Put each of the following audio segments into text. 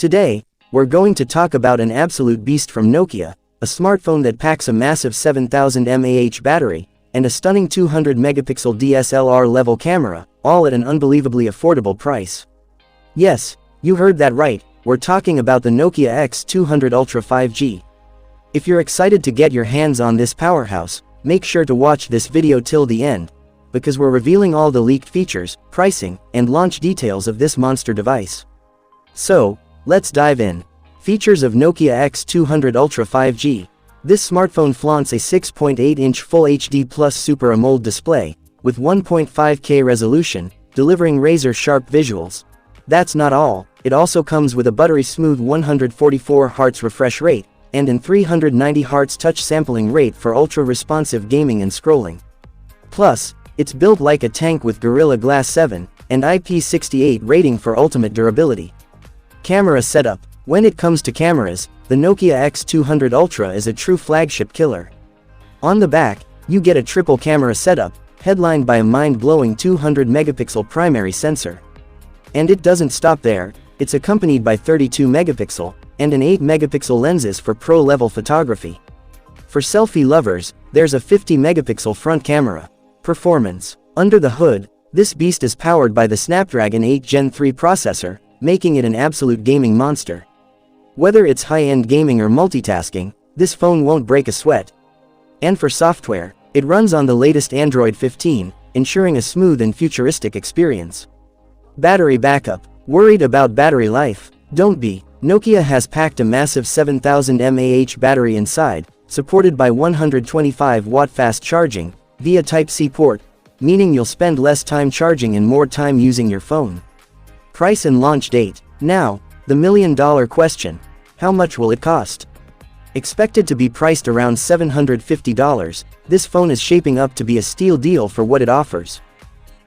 Today, we're going to talk about an absolute beast from Nokia, a smartphone that packs a massive 7000 mAh battery, and a stunning 200 megapixel DSLR level camera, all at an unbelievably affordable price. Yes, you heard that right, we're talking about the Nokia X200 Ultra 5G. If you're excited to get your hands on this powerhouse, make sure to watch this video till the end, because we're revealing all the leaked features, pricing, and launch details of this monster device. So, let's dive in. Features of Nokia X200 Ultra 5G. This smartphone flaunts a 6.8-inch Full HD Plus Super AMOLED display, with 1.5K resolution, delivering razor-sharp visuals. That's not all, it also comes with a buttery-smooth 144 Hz refresh rate, and an 390 Hz touch sampling rate for ultra-responsive gaming and scrolling. Plus, it's built like a tank with Gorilla Glass 7, and IP68 rating for ultimate durability. Camera setup. When it comes to cameras, the Nokia X200 Ultra is a true flagship killer. On the back, you get a triple camera setup, headlined by a mind-blowing 200 megapixel primary sensor. And it doesn't stop there, it's accompanied by 32 megapixel, and an 8 megapixel lenses for pro-level photography. For selfie lovers, there's a 50 megapixel front camera. Performance. Under the hood, this beast is powered by the Snapdragon 8 Gen 3 processor, making it an absolute gaming monster. Whether it's high-end gaming or multitasking, this phone won't break a sweat. And for software, it runs on the latest Android 15, ensuring a smooth and futuristic experience. Battery backup. Worried about battery life? Don't be. Nokia has packed a massive 7000 mAh battery inside, supported by 125-watt fast charging, via Type-C port, meaning you'll spend less time charging and more time using your phone. Price and launch date. Now, the million-dollar question. How much will it cost? Expected to be priced around $750, this phone is shaping up to be a steal deal for what it offers.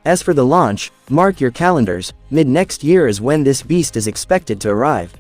As for the launch, mark your calendars, mid-next year is when this beast is expected to arrive.